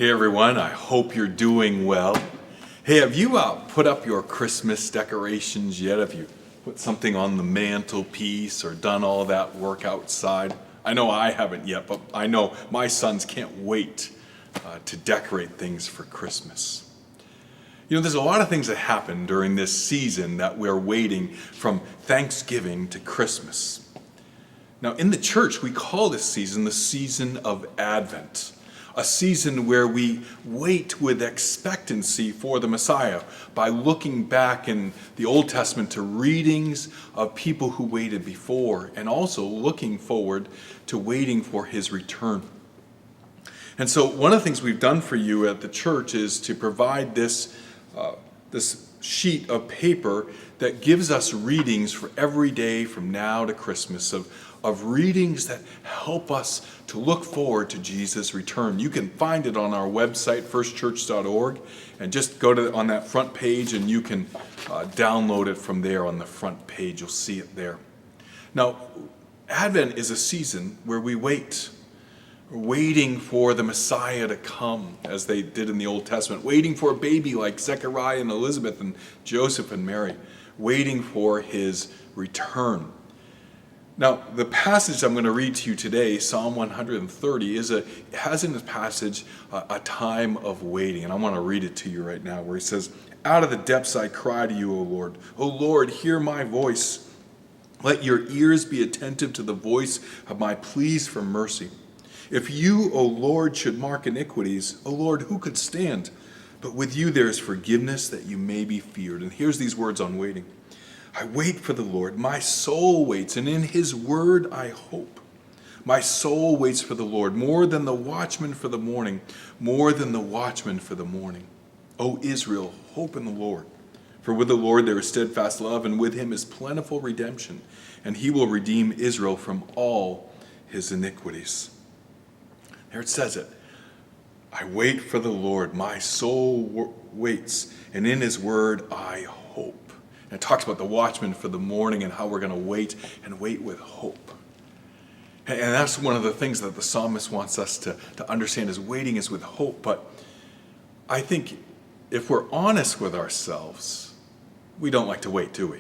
Hey everyone, I hope you're doing well. Hey, have you put up your Christmas decorations yet? Have you put something on the mantelpiece or done all that work outside? I know I haven't yet, but I know my sons can't wait to decorate things for Christmas. You know, there's a lot of things that happen during this season that we're waiting from Thanksgiving to Christmas. Now, in the church, we call this season the season of Advent. A season where we wait with expectancy for the Messiah by looking back in the Old Testament to readings of people who waited before and also looking forward to waiting for his return. And so one of the things we've done for you at the church is to provide this sheet of paper that gives us readings for every day from now to Christmas of readings that help us to look forward to Jesus' return. You can find it on our website, firstchurch.org, and just go to on that front page and you can download it from there on the front page. You'll see it there. Now, Advent is a season where we wait. We're waiting for the Messiah to come, as they did in the Old Testament, waiting for a baby like Zechariah and Elizabeth and Joseph and Mary, waiting for his return. Now, the passage I'm going to read to you today, Psalm 130, has in this passage a time of waiting. And I want to read it to you right now, where he says, "Out of the depths I cry to you, O Lord. O Lord, hear my voice. Let your ears be attentive to the voice of my pleas for mercy. If you, O Lord, should mark iniquities, O Lord, who could stand? But with you there is forgiveness that you may be feared." And here's these words on waiting. "I wait for the Lord, my soul waits, and in his word I hope. My soul waits for the Lord, more than the watchman for the morning, more than the watchman for the morning. O Israel, hope in the Lord. For with the Lord there is steadfast love, and with him is plentiful redemption, and he will redeem Israel from all his iniquities." There it says it. I wait for the Lord, my soul waits, and in his word I hope. And it talks about the watchman for the morning and how we're going to wait and wait with hope. And that's one of the things that the psalmist wants us to understand is waiting is with hope. But I think if we're honest with ourselves, we don't like to wait, do we?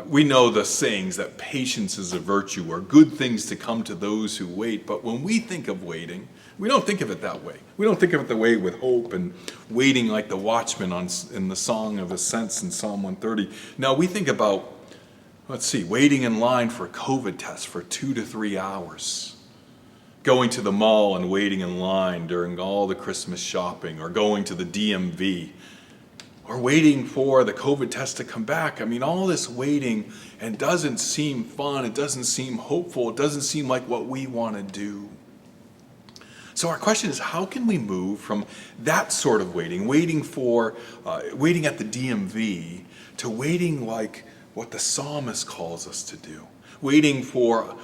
We know the sayings that patience is a virtue or good things to come to those who wait. But when we think of waiting, we don't think of it that way. We don't think of it the way with hope and waiting like the watchman in the Song of Ascents in Psalm 130. Now we think about, waiting in line for a COVID test for 2 to 3 hours. Going to the mall and waiting in line during all the Christmas shopping, or going to the DMV, or waiting for the COVID test to come back. I mean, all this waiting, and doesn't seem fun, it doesn't seem hopeful, it doesn't seem like what we want to do. So our question is, how can we move from that sort of waiting at the DMV, to waiting like what the psalmist calls us to do, waiting for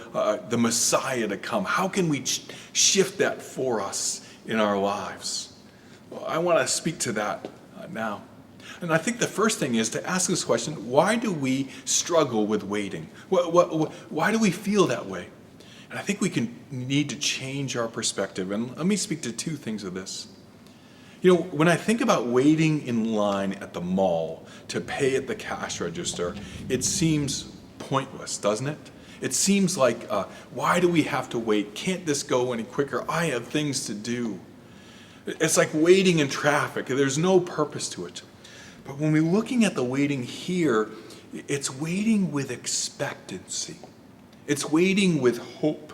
the Messiah to come? How can we shift that for us in our lives? Well, I want to speak to that now. And I think the first thing is to ask this question: why do we struggle with waiting? Why do we feel that way? And I think we need to change our perspective. And let me speak to two things of this. You know, when I think about waiting in line at the mall to pay at the cash register, it seems pointless, doesn't it? It seems like, why do we have to wait? Can't this go any quicker? I have things to do. It's like waiting in traffic. There's no purpose to it. But when we're looking at the waiting here, it's waiting with expectancy. It's waiting with hope.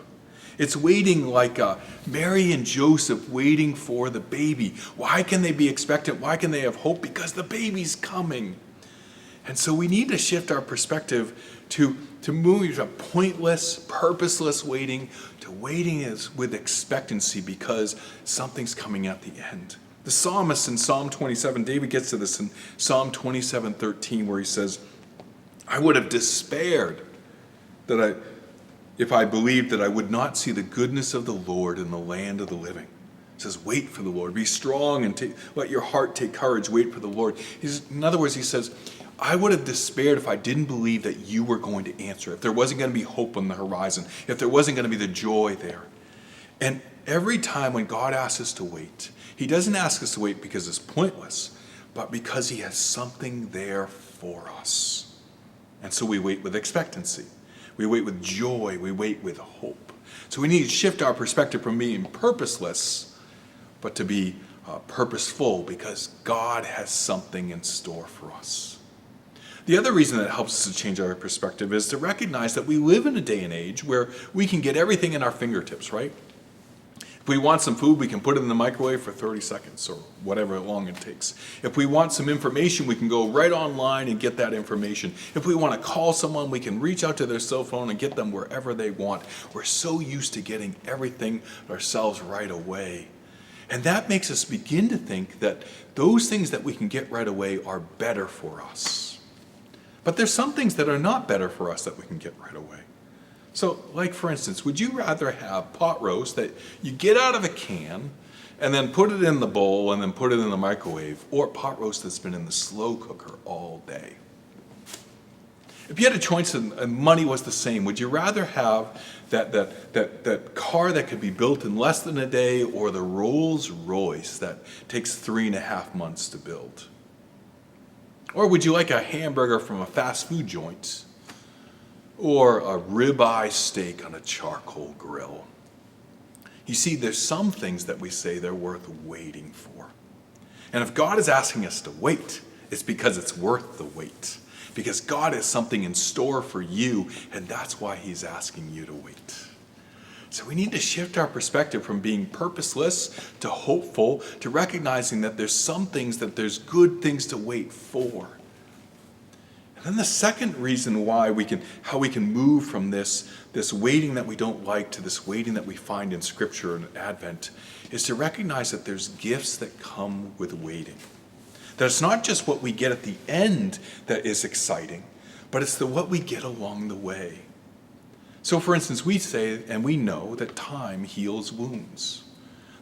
It's waiting like Mary and Joseph waiting for the baby. Why can they be expectant? Why can they have hope? Because the baby's coming. And so we need to shift our perspective to move from pointless, purposeless waiting to waiting with expectancy, because something's coming at the end. The psalmist in Psalm 27, David gets to this in Psalm 27:13, where he says, "I would have despaired if I believed that I would not see the goodness of the Lord in the land of the living." It says, wait for the Lord. Be strong and let your heart take courage. Wait for the Lord. In other words, he says, I would have despaired if I didn't believe that you were going to answer, if there wasn't going to be hope on the horizon, if there wasn't going to be the joy there. And Every time when God asks us to wait, he doesn't ask us to wait because it's pointless, but because he has something there for us. And so we wait with expectancy. We wait with joy. We wait with hope. So we need to shift our perspective from being purposeless, but to be purposeful, because God has something in store for us. The other reason that helps us to change our perspective is to recognize that we live in a day and age where we can get everything in our fingertips, right? If we want some food, we can put it in the microwave for 30 seconds or whatever long it takes. If we want some information, we can go right online and get that information. If we want to call someone, we can reach out to their cell phone and get them wherever they want. We're so used to getting everything ourselves right away. And that makes us begin to think that those things that we can get right away are better for us. But there's some things that are not better for us that we can get right away. So, like for instance, would you rather have pot roast that you get out of a can and then put it in the bowl and then put it in the microwave, or pot roast that's been in the slow cooker all day? If you had a choice and money was the same, would you rather have that car that could be built in less than a day, or the Rolls Royce that takes 3.5 months to build? Or would you like a hamburger from a fast food joint, or a ribeye steak on a charcoal grill? You see, there's some things that we say they're worth waiting for. And if God is asking us to wait, it's because it's worth the wait. Because God has something in store for you, and that's why he's asking you to wait. So we need to shift our perspective from being purposeless to hopeful, to recognizing that there's some things, that there's good things to wait for. And the second reason why how we can move from this waiting that we don't like to this waiting that we find in Scripture and Advent is to recognize that there's gifts that come with waiting. That it's not just what we get at the end that is exciting, but it's what we get along the way. So for instance, we say and we know that time heals wounds.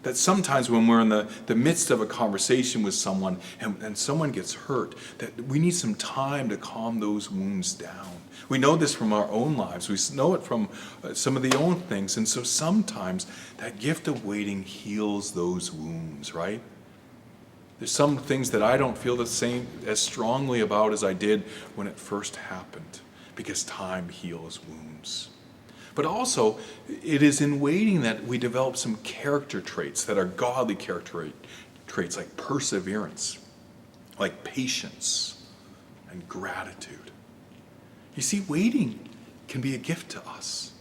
That sometimes when we're in the midst of a conversation with someone and someone gets hurt, that we need some time to calm those wounds down. We know this from our own lives. We know it from some of the own things. And so sometimes that gift of waiting heals those wounds, right? There's some things that I don't feel the same as strongly about as I did when it first happened, because time heals wounds. But also, it is in waiting that we develop some character traits that are godly character traits, like perseverance, like patience, and gratitude. You see, waiting can be a gift to us.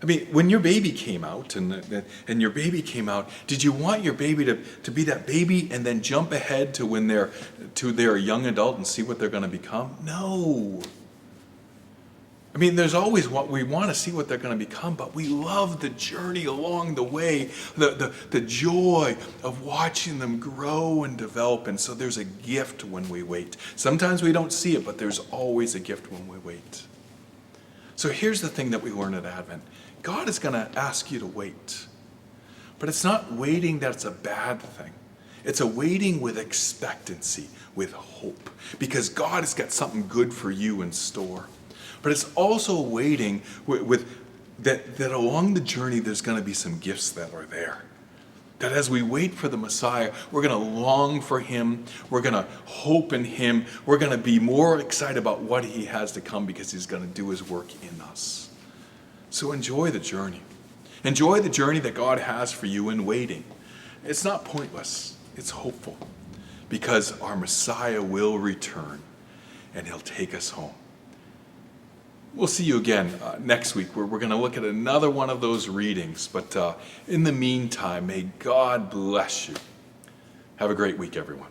I mean, when your baby came out, and your baby came out, did you want your baby to be that baby and then jump ahead to when they're a young adult and see what they're going to become? No. I mean, there's always what we want to see what they're going to become, but we love the journey along the way, the joy of watching them grow and develop. And so there's a gift when we wait. Sometimes we don't see it, but there's always a gift when we wait. So here's the thing that we learn at Advent. God is going to ask you to wait. But it's not waiting that's a bad thing. It's a waiting with expectancy, with hope, because God has got something good for you in store. But it's also waiting with that along the journey there's going to be some gifts that are there. That as we wait for the Messiah, we're going to long for him, we're going to hope in him, we're going to be more excited about what he has to come because he's going to do his work in us. So enjoy the journey. Enjoy the journey that God has for you in waiting. It's not pointless, it's hopeful, because our Messiah will return and he'll take us home. We'll see you again next week, where we're going to look at another one of those readings. But in the meantime, may God bless you. Have a great week, everyone.